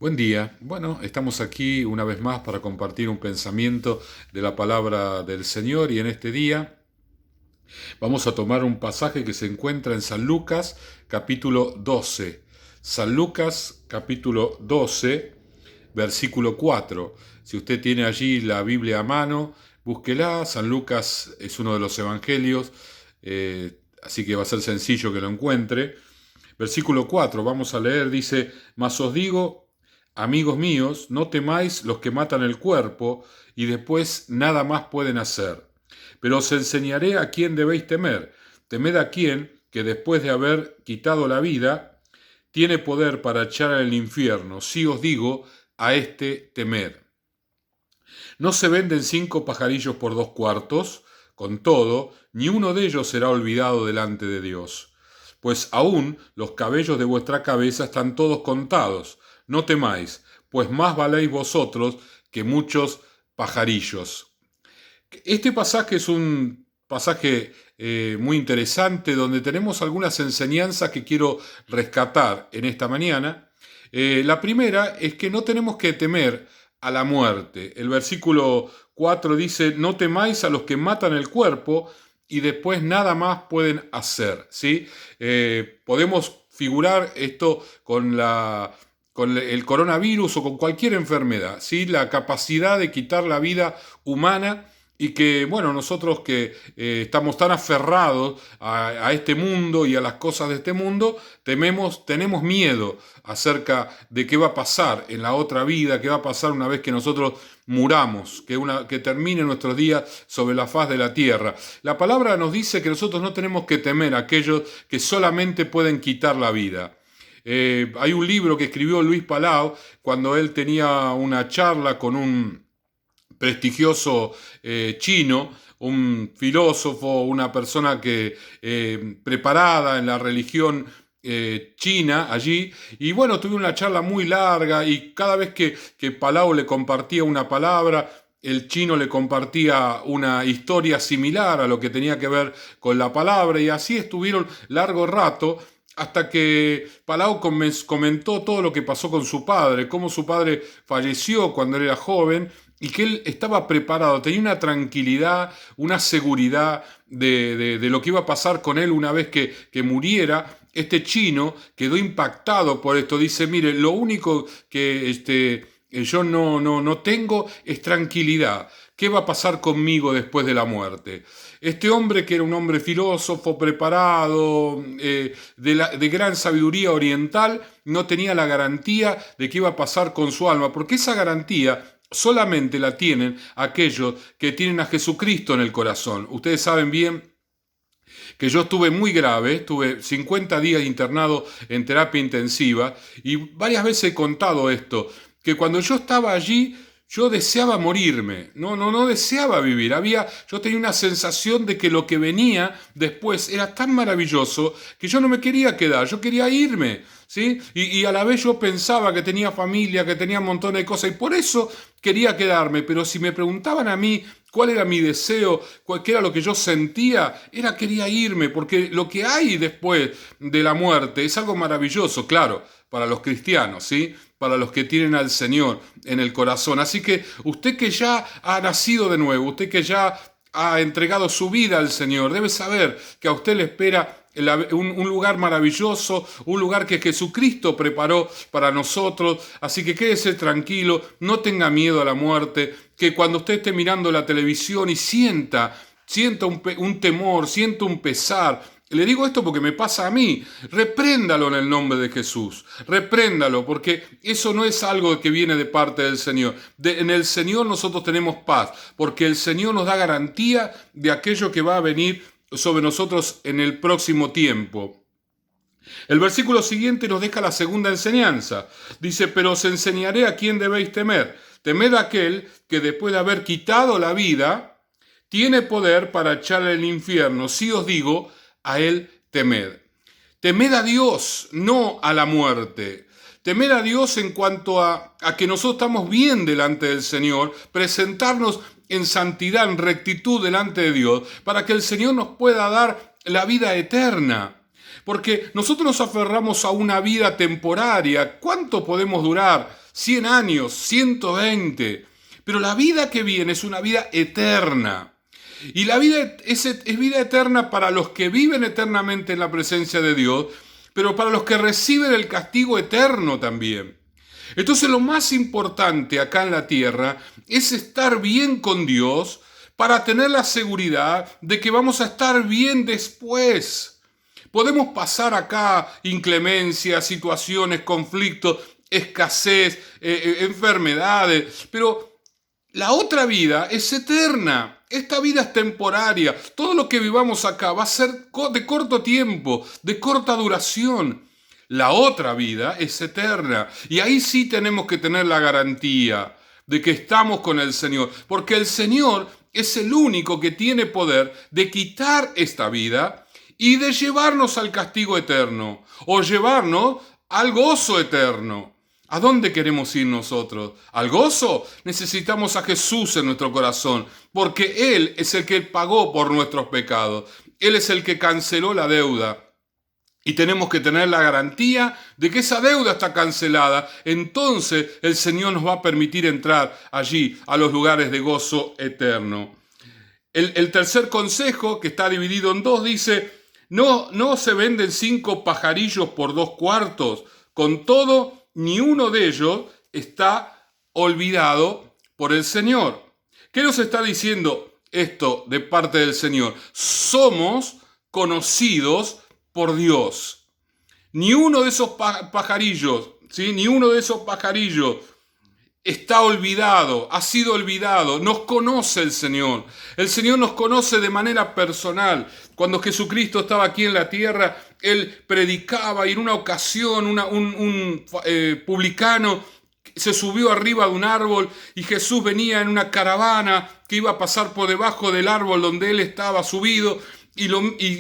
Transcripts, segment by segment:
Buen día. Bueno, estamos aquí una vez más para compartir un pensamiento de la palabra del Señor y en este día vamos a tomar un pasaje que se encuentra en San Lucas capítulo 12. San Lucas capítulo 12, versículo 4. Si usted tiene allí la Biblia a mano, búsquela. San Lucas es uno de los evangelios, así que va a ser sencillo que lo encuentre. Versículo 4, vamos a leer, dice: Mas os digo, amigos míos, no temáis los que matan el cuerpo y después nada más pueden hacer. Pero os enseñaré a quién debéis temer. Temed a quien, que después de haber quitado la vida, tiene poder para echar al infierno. Sí os digo, a este temed. ¿No se venden 5 pajarillos por 2 cuartos? Con todo, ni uno de ellos será olvidado delante de Dios. Pues aún los cabellos de vuestra cabeza están todos contados. No temáis, pues más valéis vosotros que muchos pajarillos. Este pasaje es un pasaje muy interesante donde tenemos algunas enseñanzas que quiero rescatar en esta mañana. La primera es que no tenemos que temer a la muerte. El versículo 4 dice: no temáis a los que matan el cuerpo y después nada más pueden hacer, ¿sí? Podemos figurar esto con el coronavirus o con cualquier enfermedad, ¿sí? La capacidad de quitar la vida humana. Y que, bueno, nosotros que estamos tan aferrados a este mundo y a las cosas de este mundo, tenemos miedo acerca de qué va a pasar en la otra vida, qué va a pasar una vez que nosotros muramos, que termine nuestros días sobre la faz de la tierra. La palabra nos dice que nosotros no tenemos que temer a aquellos que solamente pueden quitar la vida. Hay un libro que escribió Luis Palau cuando él tenía una charla con un prestigioso chino, un filósofo, una persona que preparada en la religión china allí, y bueno, tuve una charla muy larga y cada vez que Palau le compartía una palabra, el chino le compartía una historia similar a lo que tenía que ver con la palabra, y así estuvieron largo rato hasta que Palau comentó todo lo que pasó con su padre, cómo su padre falleció cuando él era joven y que él estaba preparado, tenía una tranquilidad, una seguridad de lo que iba a pasar con él una vez que muriera. Este chino quedó impactado por esto, dice: mire, lo único que yo no tengo es tranquilidad. ¿Qué va a pasar conmigo después de la muerte? Este hombre, que era un hombre filósofo, preparado, de gran sabiduría oriental, no tenía la garantía de qué iba a pasar con su alma, porque esa garantía solamente la tienen aquellos que tienen a Jesucristo en el corazón. Ustedes saben bien que yo estuve muy grave, estuve 50 días internado en terapia intensiva y varias veces he contado esto, que cuando yo estaba allí yo deseaba morirme, no deseaba vivir. Yo tenía una sensación de que lo que venía después era tan maravilloso que yo no me quería quedar, yo quería irme, ¿sí? Y a la vez yo pensaba que tenía familia, que tenía un montón de cosas y por eso quería quedarme, pero si me preguntaban a mí cuál era mi deseo, qué era lo que yo sentía, quería irme, porque lo que hay después de la muerte es algo maravilloso, claro, para los cristianos, ¿sí? Para los que tienen al Señor en el corazón. Así que usted que ya ha nacido de nuevo, usted que ya ha entregado su vida al Señor, debe saber que a usted le espera un lugar maravilloso, un lugar que Jesucristo preparó para nosotros. Así que quédese tranquilo, no tenga miedo a la muerte, que cuando usted esté mirando la televisión y sienta un temor, sienta un pesar. Le digo esto porque me pasa a mí. Repréndalo en el nombre de Jesús. Repréndalo, porque eso no es algo que viene de parte del Señor. En el Señor nosotros tenemos paz, porque el Señor nos da garantía de aquello que va a venir sobre nosotros en el próximo tiempo. El versículo siguiente nos deja la segunda enseñanza. Dice: pero os enseñaré a quién debéis temer. Temed a aquel que después de haber quitado la vida, tiene poder para echarle al infierno. Sí os digo, a él temed. Temed a Dios, no a la muerte. Temer a Dios en cuanto a que nosotros estamos bien delante del Señor, presentarnos en santidad, en rectitud delante de Dios, para que el Señor nos pueda dar la vida eterna. Porque nosotros nos aferramos a una vida temporaria. ¿Cuánto podemos durar 100 años, 120. Pero la vida que viene es una vida eterna. Y la vida es vida eterna para los que viven eternamente en la presencia de Dios, pero para los que reciben el castigo eterno también. Entonces lo más importante acá en la tierra es estar bien con Dios para tener la seguridad de que vamos a estar bien después. Podemos pasar acá inclemencias, situaciones, conflictos, escasez, enfermedades, pero la otra vida es eterna. Esta vida es temporaria. Todo lo que vivamos acá va a ser de corto tiempo, de corta duración. La otra vida es eterna. Y ahí sí tenemos que tener la garantía de que estamos con el Señor. Porque el Señor es el único que tiene poder de quitar esta vida y de llevarnos al castigo eterno. O llevarnos al gozo eterno. ¿A dónde queremos ir nosotros? ¿Al gozo? Necesitamos a Jesús en nuestro corazón, porque Él es el que pagó por nuestros pecados. Él es el que canceló la deuda. Y tenemos que tener la garantía de que esa deuda está cancelada. Entonces el Señor nos va a permitir entrar allí a los lugares de gozo eterno. El tercer consejo, que está dividido en dos, dice: no se venden 5 pajarillos por 2 cuartos. Con todo, ni uno de ellos está olvidado por el Señor. ¿Qué nos está diciendo esto de parte del Señor? Somos conocidos por Dios. Ni uno de esos pajarillos, ¿sí? Ni uno de esos pajarillos está olvidado, ha sido olvidado. Nos conoce el Señor. El Señor nos conoce de manera personal. Cuando Jesucristo estaba aquí en la tierra, Él predicaba y en una ocasión un publicano se subió arriba de un árbol y Jesús venía en una caravana que iba a pasar por debajo del árbol donde Él estaba subido. Y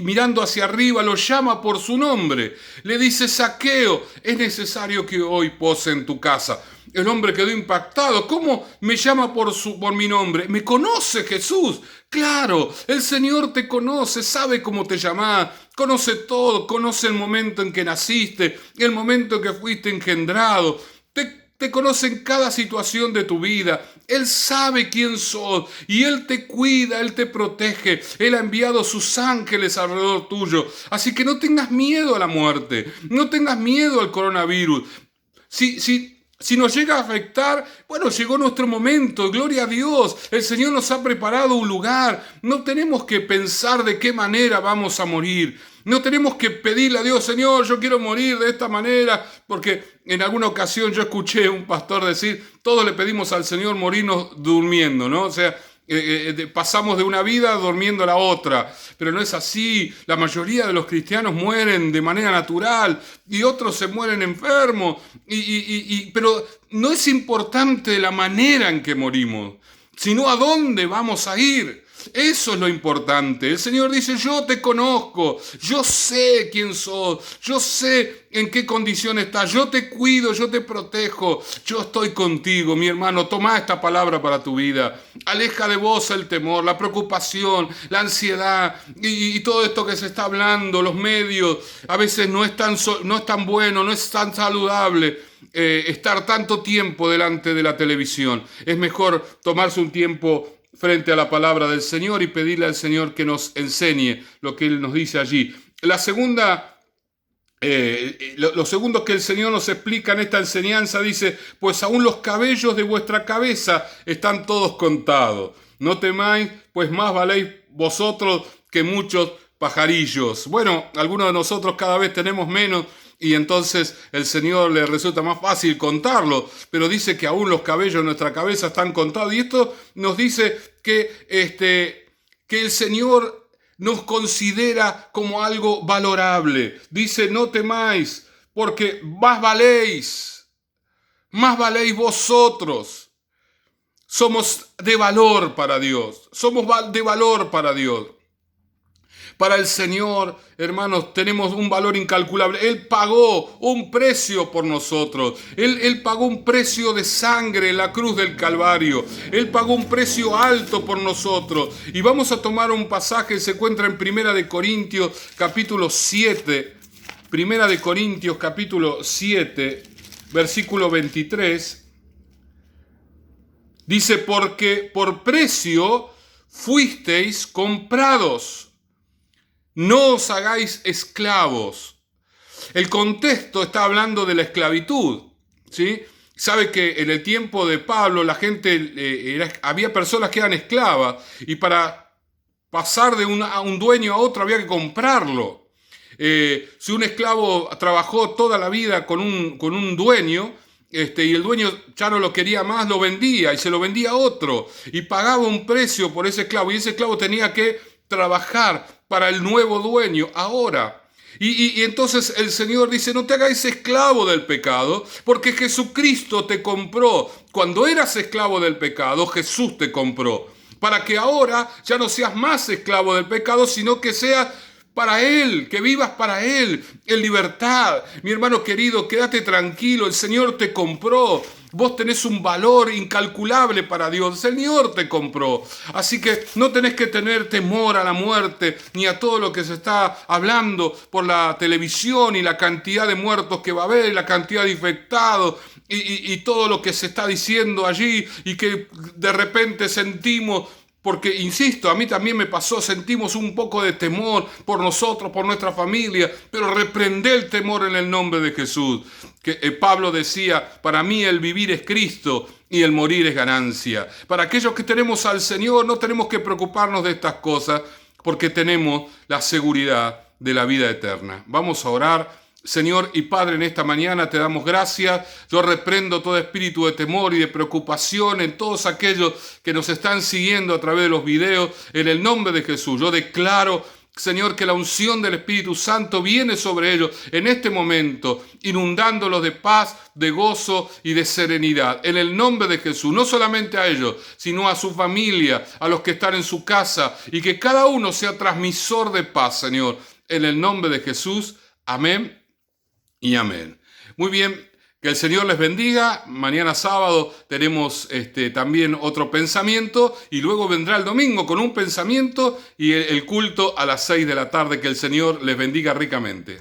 mirando hacia arriba lo llama por su nombre. Le dice: Zaqueo, es necesario que hoy pose en tu casa. El hombre quedó impactado. ¿Cómo me llama por mi nombre? ¿Me conoce Jesús? Claro, el Señor te conoce, sabe cómo te llamás, conoce todo, conoce el momento en que naciste, el momento en que fuiste engendrado. Te conoce en cada situación de tu vida. Él sabe quién sos y Él te cuida, Él te protege. Él ha enviado sus ángeles alrededor tuyo. Así que no tengas miedo a la muerte, no tengas miedo al coronavirus. Si nos llega a afectar, bueno, llegó nuestro momento, gloria a Dios. El Señor nos ha preparado un lugar. No tenemos que pensar de qué manera vamos a morir. No tenemos que pedirle a Dios: Señor, yo quiero morir de esta manera, porque en alguna ocasión yo escuché a un pastor decir: todos le pedimos al Señor morirnos durmiendo, ¿no? O sea, pasamos de una vida durmiendo a la otra, pero no es así. La mayoría de los cristianos mueren de manera natural y otros se mueren enfermos, pero no es importante la manera en que morimos, sino a dónde vamos a ir. Eso es lo importante. El Señor dice: yo te conozco, yo sé quién sos, yo sé en qué condición estás, yo te cuido, yo te protejo, yo estoy contigo, mi hermano. Toma esta palabra para tu vida. Aleja de vos el temor, la preocupación, la ansiedad y todo esto que se está hablando, los medios. A veces no es tan bueno, no es tan saludable estar tanto tiempo delante de la televisión. Es mejor tomarse un tiempo frente a la palabra del Señor y pedirle al Señor que nos enseñe lo que Él nos dice allí. Lo segundo que el Señor nos explica en esta enseñanza, dice: pues aún los cabellos de vuestra cabeza están todos contados. No temáis, pues más valéis vosotros que muchos pajarillos. Bueno, algunos de nosotros cada vez tenemos menos, y entonces el Señor le resulta más fácil contarlo, pero dice que aún los cabellos de nuestra cabeza están contados. Y esto nos dice que el Señor nos considera como algo valorable. Dice: no temáis, porque más valéis vosotros. Somos de valor para Dios, somos de valor para Dios. Para el Señor, hermanos, tenemos un valor incalculable. Él pagó un precio por nosotros. Él pagó un precio de sangre en la cruz del Calvario. Él pagó un precio alto por nosotros. Y vamos a tomar un pasaje que se encuentra en 1 Corintios capítulo 7. 1 Corintios capítulo 7, versículo 23, dice, porque por precio fuisteis comprados, no os hagáis esclavos. El contexto está hablando de la esclavitud, ¿sí? Sabe que en el tiempo de Pablo la gente, había personas que eran esclavas y para pasar de un dueño a otro había que comprarlo. Si un esclavo trabajó toda la vida con un dueño, y el dueño ya no lo quería más, lo vendía y se lo vendía a otro y pagaba un precio por ese esclavo y ese esclavo tenía que trabajar para el nuevo dueño ahora. Y entonces el Señor dice, no te hagáis esclavo del pecado, porque Jesucristo te compró. Cuando eras esclavo del pecado, Jesús te compró. Para que ahora ya no seas más esclavo del pecado, sino que seas para Él, que vivas para Él, en libertad. Mi hermano querido, quédate tranquilo, el Señor te compró. Vos tenés un valor incalculable para Dios. El Señor te compró. Así que no tenés que tener temor a la muerte ni a todo lo que se está hablando por la televisión y la cantidad de muertos que va a haber, y la cantidad de infectados y todo lo que se está diciendo allí y que de repente sentimos. Porque, insisto, a mí también me pasó, sentimos un poco de temor por nosotros, por nuestra familia, pero reprendé el temor en el nombre de Jesús. Que Pablo decía, para mí el vivir es Cristo y el morir es ganancia. Para aquellos que tenemos al Señor no tenemos que preocuparnos de estas cosas porque tenemos la seguridad de la vida eterna. Vamos a orar. Señor y Padre, en esta mañana te damos gracias. Yo reprendo todo espíritu de temor y de preocupación en todos aquellos que nos están siguiendo a través de los videos. En el nombre de Jesús, yo declaro, Señor, que la unción del Espíritu Santo viene sobre ellos en este momento, inundándolos de paz, de gozo y de serenidad. En el nombre de Jesús, no solamente a ellos, sino a su familia, a los que están en su casa, y que cada uno sea transmisor de paz, Señor. En el nombre de Jesús, amén. Y amén. Muy bien, que el Señor les bendiga. Mañana sábado tenemos también otro pensamiento y luego vendrá el domingo con un pensamiento y el culto a las 6 de la tarde. Que el Señor les bendiga ricamente.